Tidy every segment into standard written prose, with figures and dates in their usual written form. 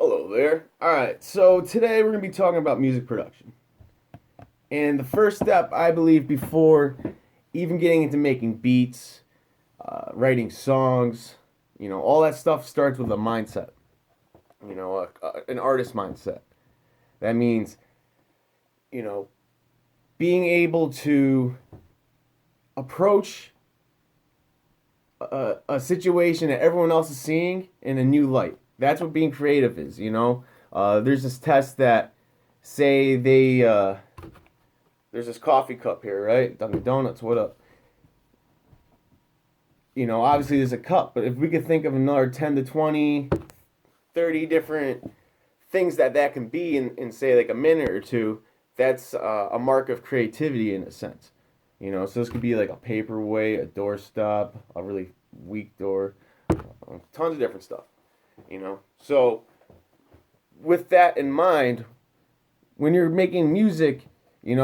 Hello there. All right, so today we're going to be talking about music production. And the first step, I believe, before even getting into making beats, writing songs, all that stuff starts with a mindset, an artist mindset. That means, you know, being able to approach a situation that everyone else is seeing in a new light. That's what being creative is. There's this test that say there's this coffee cup here, right? Dunkin' Donuts, what up? Obviously there's a cup, but if we could think of another 10 to 20, 30 different things that can be in say like a minute or two, that's a mark of creativity in a sense. So this could be like a paperweight, a doorstop, a really weak door, tons of different stuff. So with that in mind, when you're making music, you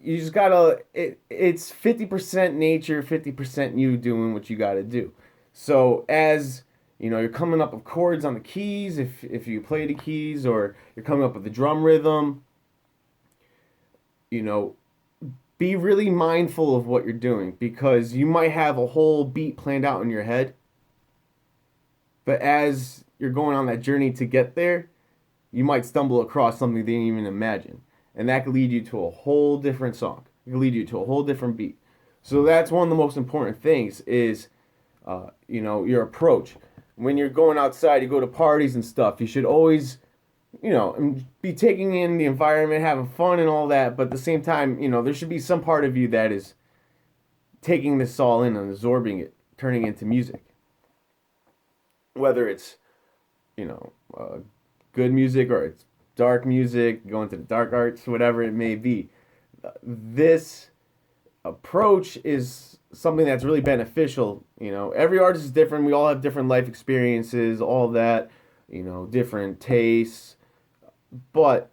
just gotta it's 50% nature, 50% you doing what you gotta do. So as you're coming up with chords on the keys, if you play the keys, or you're coming up with the drum rhythm, you know, be really mindful of what you're doing, because you might have a whole beat planned out in your head, but as you're going on that journey to get there, you might stumble across something you didn't even imagine. And that could lead you to a whole different song. It could lead you to a whole different beat. So that's one of the most important things is, your approach. When you're going outside, you go to parties and stuff, you should always, be taking in the environment, having fun and all that. But at the same time, there should be some part of you that is taking this all in and absorbing it, turning it into music. Whether it's, you know, uh, good music or it's dark music, going to the dark arts, whatever it may be. This approach is something that's really beneficial. Every artist is different. We all have different life experiences, all that, different tastes. But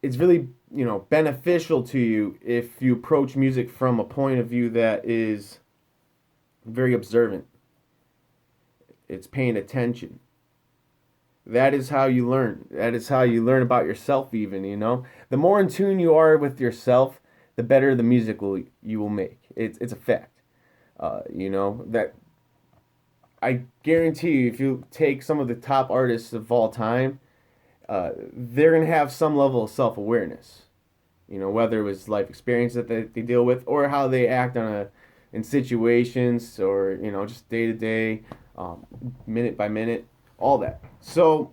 it's really, beneficial to you if you approach music from a point of view that is very observant. It's paying attention. That is how you learn. That is how you learn about yourself, even. The more in tune you are with yourself, the better the music you will make. It's a fact. That I guarantee you, if you take some of the top artists of all time, they're going to have some level of self awareness. Whether it was life experience that they deal with, or how they act in situations, or, just day to day, minute by minute, all that. So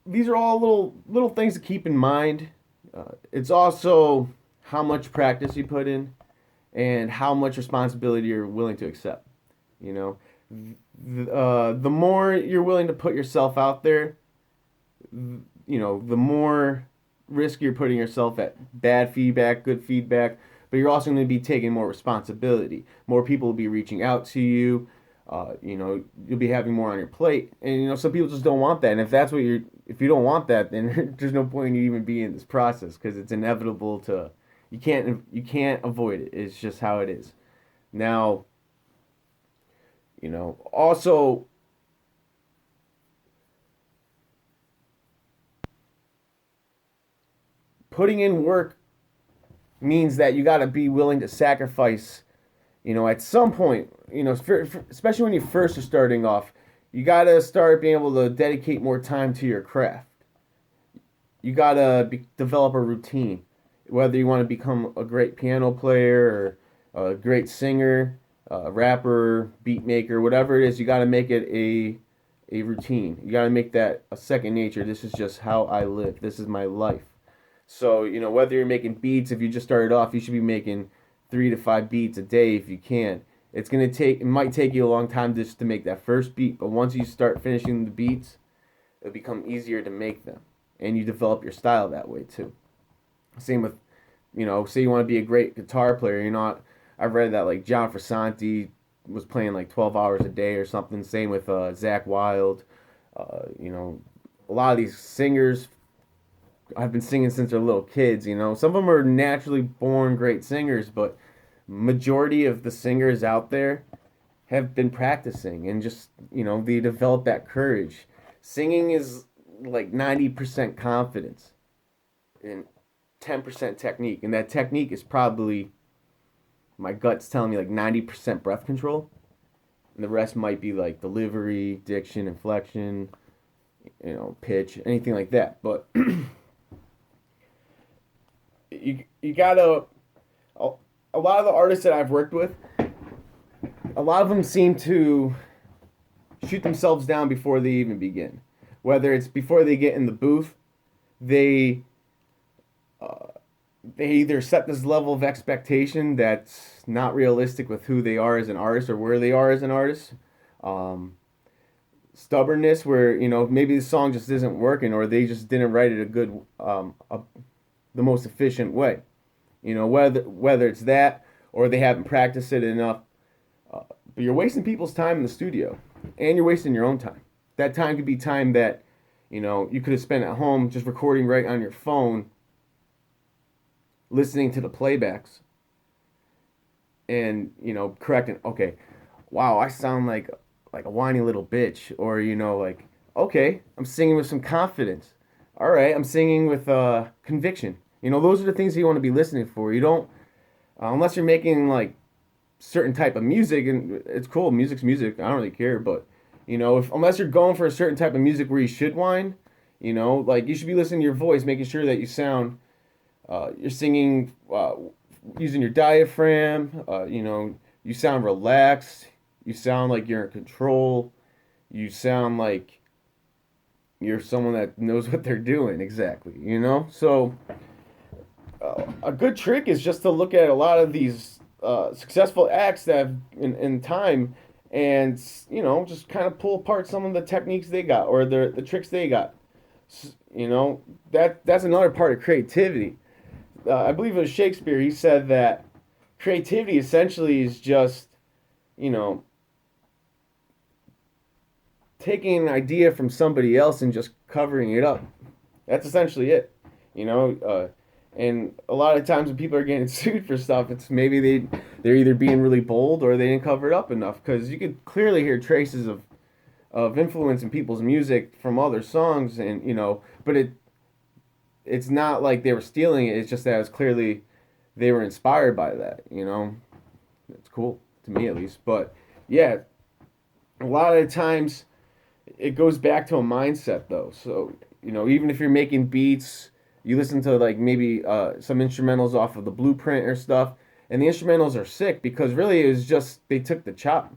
these are all little things to keep in mind. It's also how much practice you put in and how much responsibility you're willing to accept. You know, the more you're willing to put yourself out there, the more risk you're putting yourself at bad feedback, good feedback, but you're also going to be taking more responsibility. More people will be reaching out to you. You'll be having more on your plate, and some people just don't want that. And if you don't want that, then there's no point in you even being in this process, because it's inevitable to, you can't avoid it. It's just how it is. Now, also putting in work means that you got to be willing to sacrifice. At some point, especially when you first are starting off, you got to start being able to dedicate more time to your craft. You got to develop a routine, whether you want to become a great piano player or a great singer, a rapper, beat maker, whatever it is. You got to make it a routine. You got to make that a second nature. This is just how I live. This is my life. So, whether you're making beats, if you just started off, you should be making 3 to 5 beats a day if you can. It might take you a long time just to make that first beat, but once you start finishing the beats, it'll become easier to make them. And you develop your style that way too. Same with, say you want to be a great guitar player, I've read that like John Frusciante was playing like 12 hours a day or something. Same with Zach Wild. A lot of these singers I've been singing since they're little kids. Some of them are naturally born great singers, but majority of the singers out there have been practicing and just, they develop that courage. Singing is like 90% confidence and 10% technique. And that technique is probably, my gut's telling me, like 90% breath control. And the rest might be like delivery, diction, inflection, pitch, anything like that. But you gotta, a lot of the artists that I've worked with, a lot of them seem to shoot themselves down before they even begin. Whether it's before they get in the booth, they they either set this level of expectation that's not realistic with who they are as an artist or where they are as an artist. Stubbornness, where maybe the song just isn't working, or they just didn't write it the most efficient way. Whether it's that or they haven't practiced it enough. But you're wasting people's time in the studio, and you're wasting your own time. That time could be time that you could have spent at home just recording right on your phone, listening to the playbacks, and correcting. Okay, wow, I sound like a whiny little bitch, or like, okay, I'm singing with some confidence. All right, I'm singing with conviction. Those are the things that you want to be listening for. You don't, unless you're making like certain type of music, and it's cool. Music's music. I don't really care, but if unless you're going for a certain type of music where you should whine, like you should be listening to your voice, making sure that you sound, you're singing using your diaphragm. You sound relaxed. You sound like you're in control. You sound like you're someone that knows what they're doing exactly. So a good trick is just to look at a lot of these successful acts that have in time, and just kind of pull apart some of the techniques they got or the tricks they got. That's another part of creativity. I believe it was Shakespeare. He said that creativity essentially is just taking an idea from somebody else and just covering it up. That's essentially it. And a lot of times when people are getting sued for stuff, it's maybe they're either being really bold or they didn't cover it up enough, because you could clearly hear traces of influence in people's music from other songs, and but it's not like they were stealing it. It's just that it was clearly they were inspired by that. It's cool to me at least. But yeah, a lot of the times it goes back to a mindset though. So even if you're making beats, you listen to like maybe some instrumentals off of the Blueprint or stuff, and the instrumentals are sick because really it was just they took the chop.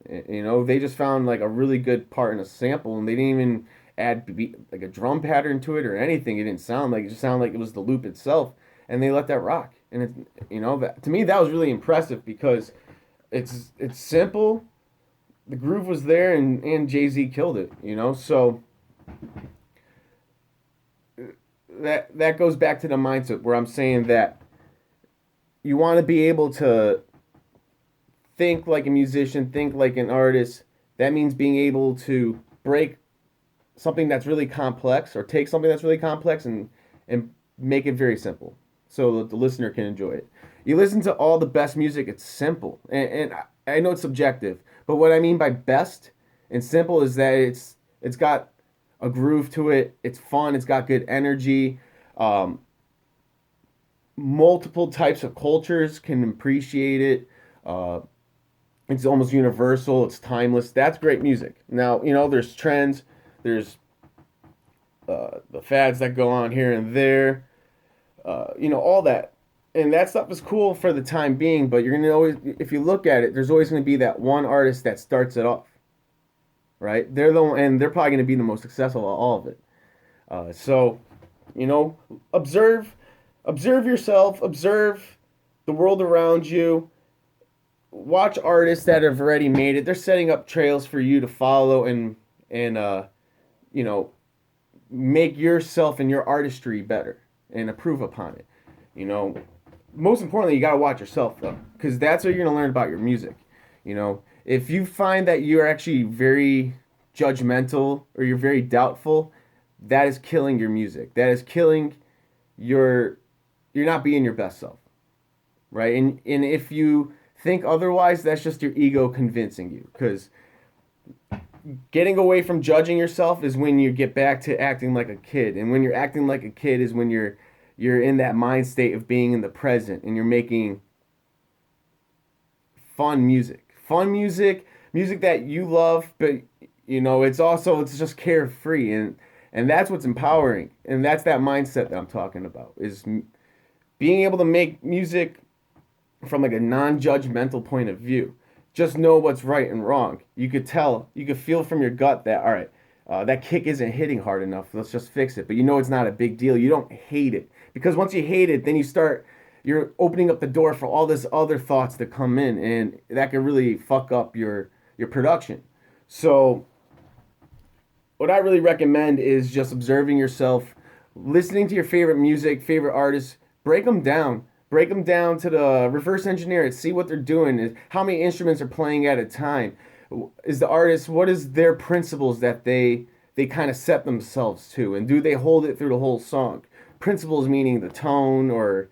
They just found like a really good part in a sample, and they didn't even add like a drum pattern to it or anything. It didn't sound like it; just sounded like it was the loop itself, and they let that rock. And that to me that was really impressive because it's simple. The groove was there, and Jay-Z killed it. So that goes back to the mindset where I'm saying that you want to be able to think like a musician, think like an artist. That means being able to break something that's really complex, or take something that's really complex and make it very simple so that the listener can enjoy it. You listen to all the best music, it's simple. And I know it's subjective, but what I mean by best and simple is that it's got a groove to it. It's fun. It's got good energy. Multiple types of cultures can appreciate it. It's almost universal. It's timeless. That's great music. Now, there's trends. There's the fads that go on here and there. All that. And that stuff is cool for the time being, but you're going to always, if you look at it, there's always going to be that one artist that starts it off. Right? They're the one, and they're probably going to be the most successful of all of it. So, observe yourself, observe the world around you. Watch artists that have already made it. They're setting up trails for you to follow and make yourself and your artistry better and improve upon it. Most importantly, you got to watch yourself though, because that's what you're going to learn about your music. If you find that you're actually very judgmental or you're very doubtful, that is killing your music. That is killing you're not being your best self, right? And if you think otherwise, that's just your ego convincing you. Because getting away from judging yourself is when you get back to acting like a kid. And when you're acting like a kid is when you're in that mind state of being in the present and you're making fun music. Fun music, music that you love, but it's just carefree, and that's what's empowering. And that's that mindset that I'm talking about, is being able to make music from like a non-judgmental point of view. Just know what's right and wrong. You could tell, you could feel from your gut that, all right, that kick isn't hitting hard enough. Let's just fix it. But it's not a big deal. You don't hate it, because once you hate it, then you're opening up the door for all this other thoughts to come in, and that could really fuck up your production. So what I really recommend is just observing yourself, listening to your favorite music, favorite artists, break them down. Break them down to the reverse engineer it. See what they're doing. Is how many instruments are playing at a time. Is the artist, what is their principles that they kind of set themselves to, and do they hold it through the whole song? Principles meaning the tone, or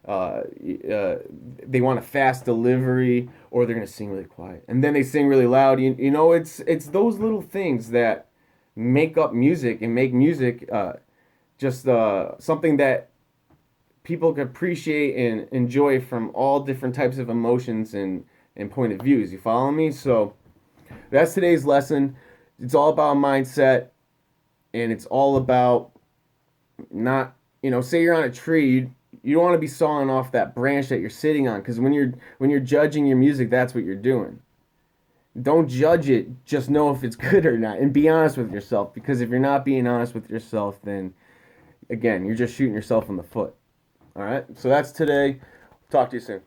they want a fast delivery, or they're gonna sing really quiet and then they sing really loud. It's those little things that make up music and make music just something that people can appreciate and enjoy from all different types of emotions and point of views. You follow me? So that's today's lesson. It's all about mindset, and it's all about not, say you're on a tree, you don't want to be sawing off that branch that you're sitting on, because when you're judging your music, that's what you're doing. Don't judge it, just know if it's good or not, and be honest with yourself, because if you're not being honest with yourself, then again, you're just shooting yourself in the foot. All right, so that's today. Talk to you soon.